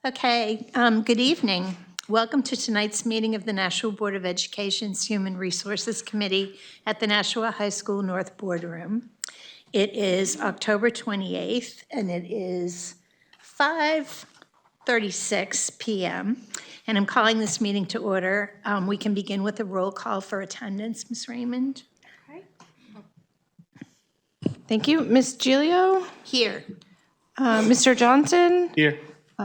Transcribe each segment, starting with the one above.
Okay, good evening. Welcome to tonight's meeting of the Nashua Board of Education's Human Resources Committee at the Nashua High School North Boardroom. It is October 28th, and it is 5:36 p.m., and I'm calling this meeting to order. We can begin with a roll call for attendance. Ms. Raymond? Okay. Thank you. Ms. Giglio? Here. Mr. Johnson? Here.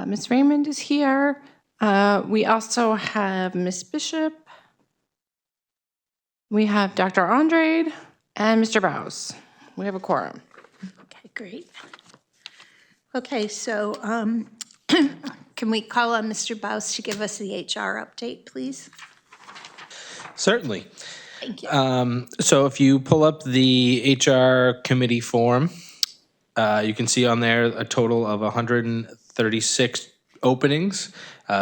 Ms. Raymond is here. We also have Ms. Bishop. We have Dr. Andrade and Mr. Bowes. We have a quorum. Okay, great. Okay, so can we call on Mr. Bowes to give us the HR update, please? Certainly. Thank you. So if you pull up the HR committee form, you can see on there a total of 136 openings.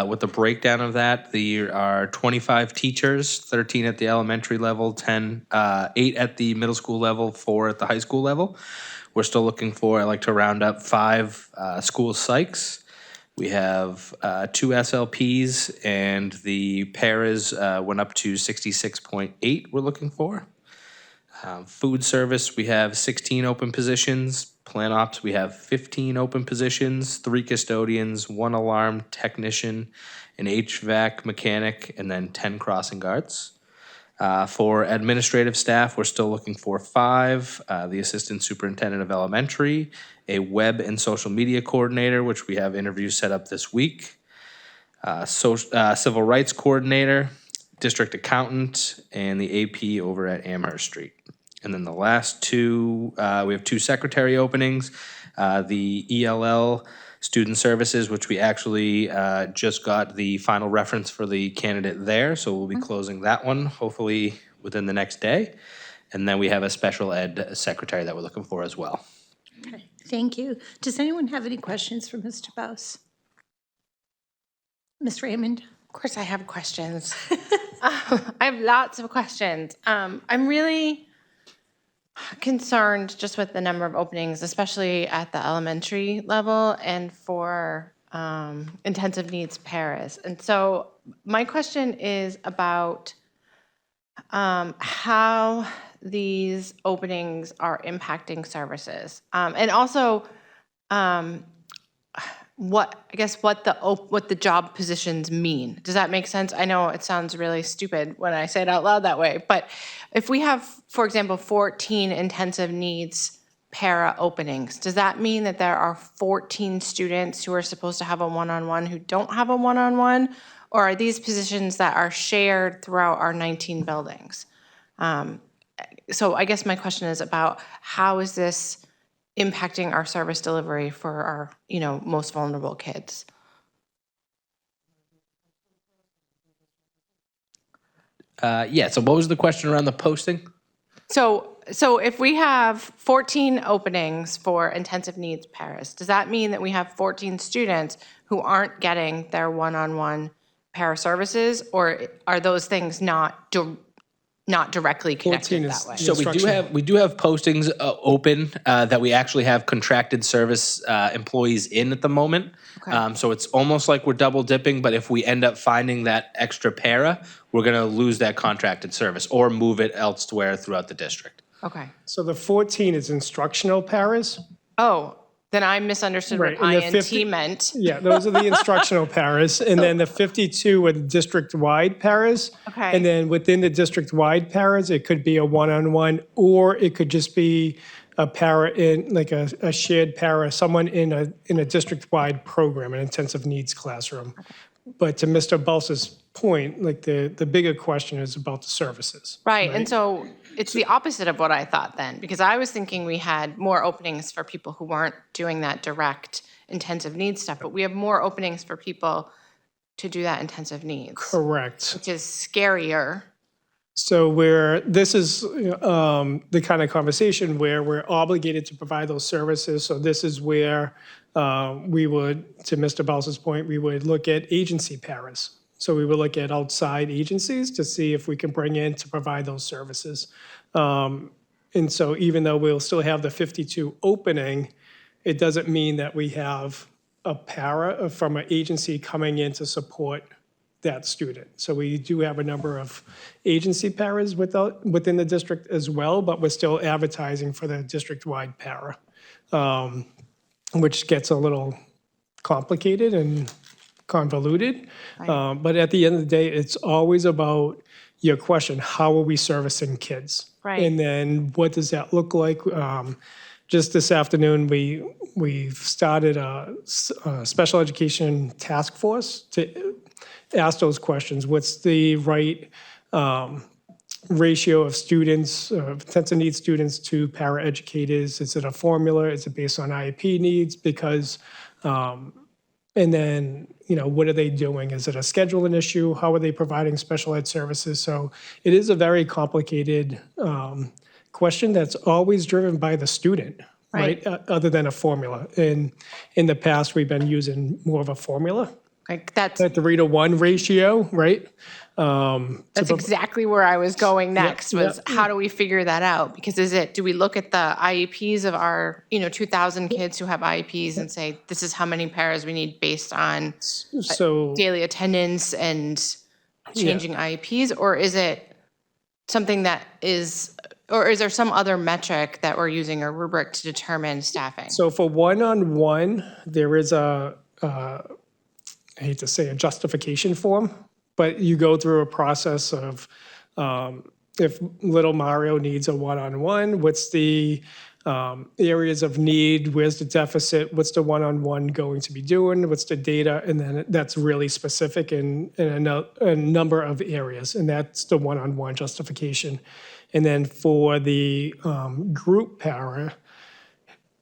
With the breakdown of that, there are 25 teachers, 13 at the elementary level, 8 at the middle school level, 4 at the high school level. We're still looking for, I like to round up 5 school psychs. We have 2 SLPs, and the paras went up to 66.8 we're looking for. Food service, we have 16 open positions. Plan ops, we have 15 open positions, 3 custodians, 1 alarm technician, an HVAC mechanic, and then 10 crossing guards. For administrative staff, we're still looking for 5, the assistant superintendent of elementary, a web and social media coordinator, which we have interviews set up this week, civil rights coordinator, district accountant, and the AP over at Amherst Street. And then the last 2, we have 2 secretary openings, the ELL Student Services, which we actually just got the final reference for the candidate there, so we'll be closing that one hopefully within the next day. And then we have a special ed secretary that we're looking for as well. Okay, thank you. Does anyone have any questions for Mr. Bowes? Ms. Raymond? Of course, I have questions. I have lots of questions. I'm really concerned just with the number of openings, especially at the elementary level and for intensive needs paras. And so my question is about how these openings are impacting services, and also what the job positions mean. Does that make sense? I know it sounds really stupid when I say it out loud that way, but if we have, for example, 14 intensive needs para openings, does that mean that there are 14 students who are supposed to have a one-on-one who don't have a one-on-one? Or are these positions that are shared throughout our 19 buildings? So I guess my question is about how is this impacting our service delivery for our, most vulnerable kids? Yeah, so what was the question around the posting? So if we have 14 openings for intensive needs paras, does that mean that we have 14 students who aren't getting their one-on-one para services, or are those things not directly connected that way? So we do have postings open that we actually have contracted service employees in at the moment. Okay. So it's almost like we're double dipping, but if we end up finding that extra para, we're going to lose that contracted service or move it elsewhere throughout the district. Okay. So the 14 is instructional paras? Oh, then I misunderstood Right, what and the INT 50 meant. Yeah, those are the instructional paras. And then the 52 are the district-wide paras. Okay. And then within the district-wide paras, it could be a one-on-one, or it could just be a para in, like a shared para, someone in a district-wide program, an intensive needs classroom. Okay. But to Mr. Bulsa's point, like the bigger question is about the services. Right, and so it's the opposite of what I thought then, because I was thinking we had more openings for people who weren't doing that direct intensive needs stuff, but we have more openings for people to do that intensive needs. Correct. Which is scarier. So this is the kind of conversation where we're obligated to provide those services. So this is where we would, to Mr. Balsa's point, we would look at agency paras. So we would look at outside agencies to see if we can bring in to provide those services. And so even though we'll still have the 52 opening, it doesn't mean that we have a para from an agency coming in to support that student. So we do have a number of agency paras within the district as well, but we're still advertising for the district-wide para, which gets a little complicated and convoluted. But at the end of the day, it's always about your question, how are we servicing kids? Right. And then what does that look like? Just this afternoon, we've started a special education task force to ask those questions. What's the right ratio of students, intensive needs students to paraeducators? Is it a formula? Is it based on IEP needs? Because, and then, what are they doing? Is it a scheduling issue? How are they providing special ed services? So it is a very complicated question that's always driven by the student, right? Other than a formula. And in the past, we've been using more of a formula. Like that's At 3-to-1 ratio, right? That's exactly where I was going next, was how do we figure that out? Because do we look at the IEPs of our, 2,000 kids who have IEPs and say, this is how many paras we need based on So daily attendance and changing IEPs? Or is it something or is there some other metric that we're using, a rubric to determine staffing? So for one-on-one, there is I hate to say a justification form, but you go through a process of if little Mario needs a one-on-one, what's the areas of need, where's the deficit, what's the one-on-one going to be doing, what's the data, and then that's really specific in a number of areas, and that's the one-on-one justification. And then for the group para,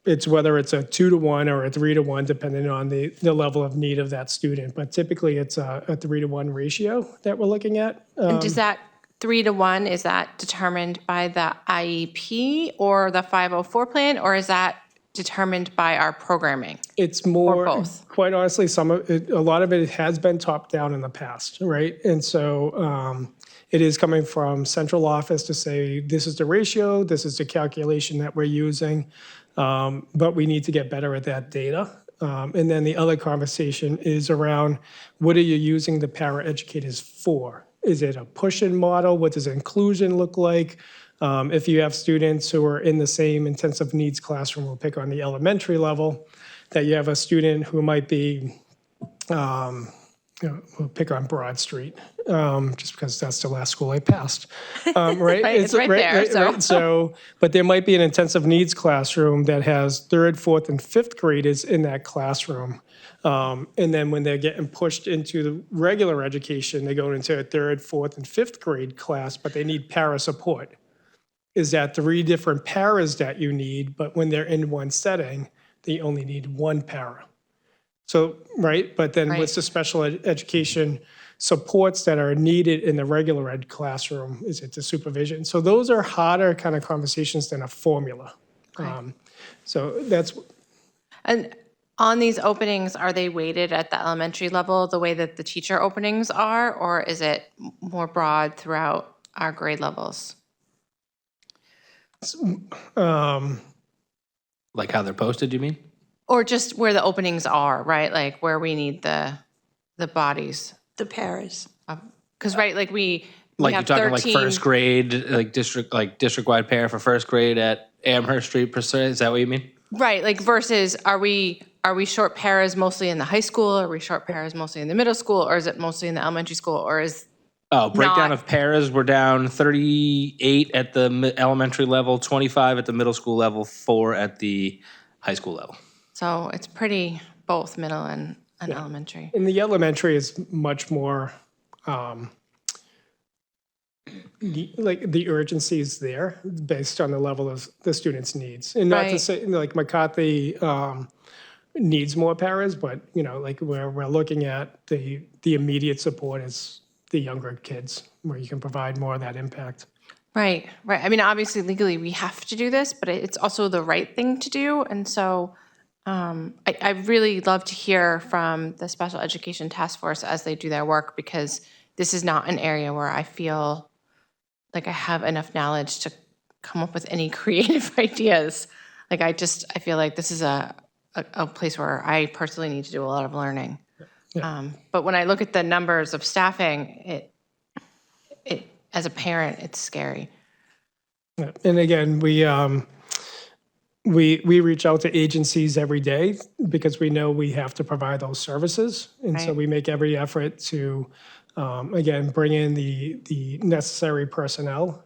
it's whether it's a 2-to-1 or a 3-to-1, depending on the level of need of that student. But typically, it's a 3-to-1 ratio that we're looking at. And does that 3-to-1, is that determined by the IEP or the 504 plan, or is that determined by our programming? It's more, both? quite honestly, a lot of it has been top down in the past, right? And so it is coming from central office to say, this is the ratio, this is the calculation that we're using. But we need to get better at that data. And then the other conversation is around, what are you using the paraeducators for? Is it a push-in model? What does inclusion look like? If you have students who are in the same intensive needs classroom, we'll pick on the elementary level, that you have a student who might be, we'll pick on Broad Street, just because that's the last school I passed, right? It's right there, So, but there might be an intensive needs classroom that has 3rd, 4th, and 5th graders in that classroom. And then when they're getting pushed into the regular education, they go into a 3rd, 4th, and 5th grade class, but they need para support. Is that 3 different paras that you need, but when they're in one setting, they only need 1 para. So, right, but then what's the special education supports that are needed in the regular ed classroom? Is it the supervision? So those are harder kind of conversations than a formula. So that's. And on these openings, are they weighted at the elementary level the way that the teacher openings are, or is it more broad throughout our grade levels? Like how they're posted, you mean? Or just where the openings are, right? Like where we need the bodies. The paras. Because, right, like we Like have you're talking 13, like first grade, like district-wide para for first grade at Amherst Street per se, is that what you mean? Right, like versus are we short paras mostly in the high school? Are we short paras mostly in the middle school? Or is it mostly in the elementary school? Or is Breakdown not- of paras, we're down 38 at the elementary level, 25 at the middle school level, 4 at the high school level. So it's pretty both middle and elementary. And the elementary is much more, like the urgency is there based on the level of the student's needs. And not to Right. say, like McCarthy needs more paras, but, like where we're looking at the immediate support is the younger kids, where you can provide more of that impact. Right. I mean, obviously legally we have to do this, but it's also the right thing to do. And so I really love to hear from the special education task force as they do their work, because this is not an area where I feel like I have enough knowledge to come up with any creative ideas. Like I feel like this is a a place where I personally need to do a lot of learning. Yeah. But when I look at the numbers of staffing, it as a parent, it's scary. Yeah. And again, we reach out to agencies every day because we know we have to provide those services. And so Right. we make every effort to, again, bring in the necessary personnel.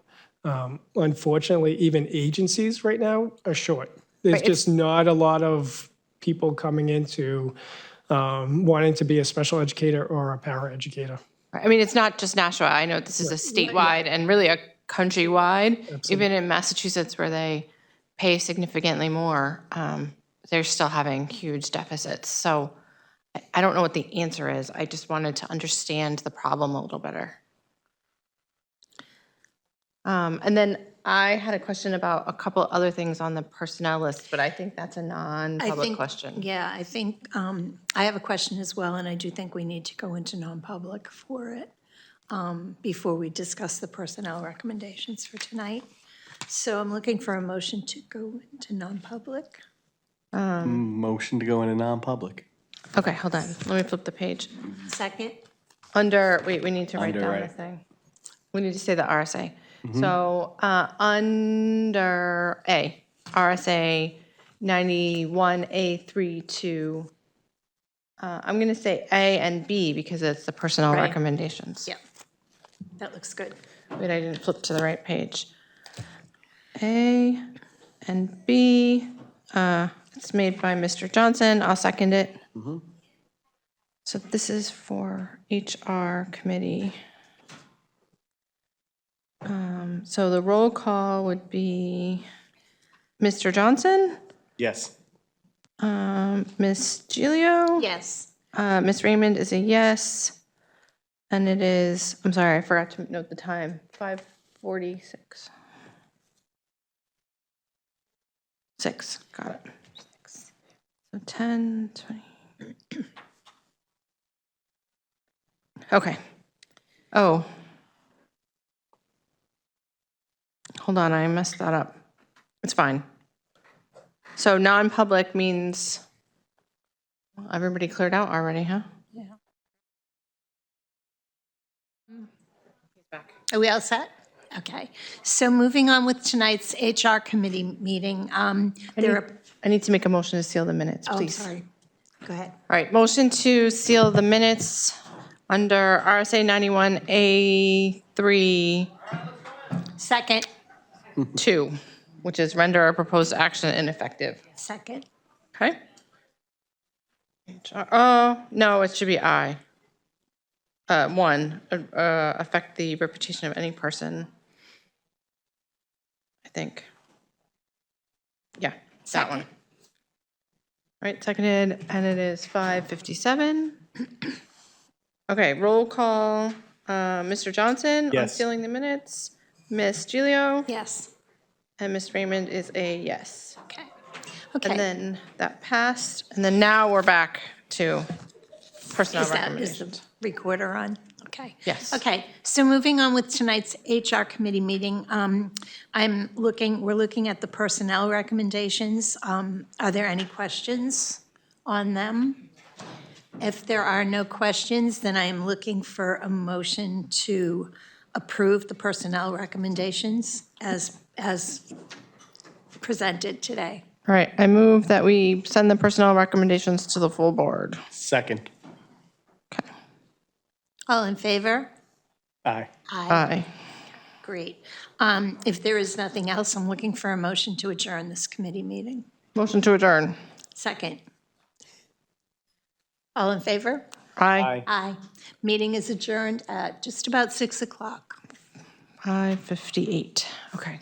Unfortunately, even agencies right now are short. There's Right, it's- just not a lot of people coming into wanting to be a special educator or a paraeducator. I mean, it's not just Nashua. I know this is a statewide and really a countrywide. Even in Massachusetts, where they pay significantly more, they're still having huge deficits. So I don't know what the answer is. I just wanted to understand the problem a little better. And then I had a question about a couple other things on the personnel list, but I think that's a I non-public think, question. yeah, I think, I have a question as well, and I do think we need to go into non-public for it before we discuss the personnel recommendations for tonight. So I'm looking for a motion to go into non-public. Motion to go into non-public. Okay, hold on. Let me flip the page. Second? Under, wait, we need to write Under, down the right. thing. We need to say the RSA. So under A, RSA 91A32, I'm going to say A and B because it's the personnel Right. recommendations. Yeah, that looks good. Wait, I didn't flip to the right page. A and B, it's made by Mr. Johnson. I'll second it. So this is for HR committee. So the roll call would be Mr. Johnson, Yes. Miss Gilio. Yes. Miss Raymond is a yes. And it is, I'm sorry, I forgot to note the time, 5:46. 6, got it. 6. So 10, 20. Okay. Oh. Hold on, I messed that up. It's fine. So non-public means everybody cleared out already, huh? Yeah. Are we all set? Okay. So moving on with tonight's HR committee meeting, there are, I need to make a motion to seal the minutes, oh, please. sorry. Go ahead. All right, motion to seal the minutes under RSA 91A3 Second. 2, which is render a proposed action ineffective. Second. Okay? Oh, no, it should be I. 1, affect the reputation of any person. I think. Yeah, that one. All right, seconded, and it is 5:57. Okay, roll call. Mr. Johnson on Yes. sealing the minutes. Miss Gilio. Yes. And Miss Raymond is a yes. Okay. And Okay. then that passed, and then now we're back to personnel Is the recommendations. recorder on? Okay. Yes. Okay, so moving on with tonight's HR committee meeting, we're looking at the personnel recommendations. Are there any questions on them? If there are no questions, then I am looking for a motion to approve the personnel recommendations as presented today. All right, I move that we send the personnel recommendations to the full board. Second. Okay. All in favor? Aye. Aye. Great. If there is nothing else, I'm looking for a motion to adjourn this committee meeting. Motion to adjourn. Second. All in favor? Aye. Aye. Meeting is adjourned at just about 6 o'clock. 5:58. Okay.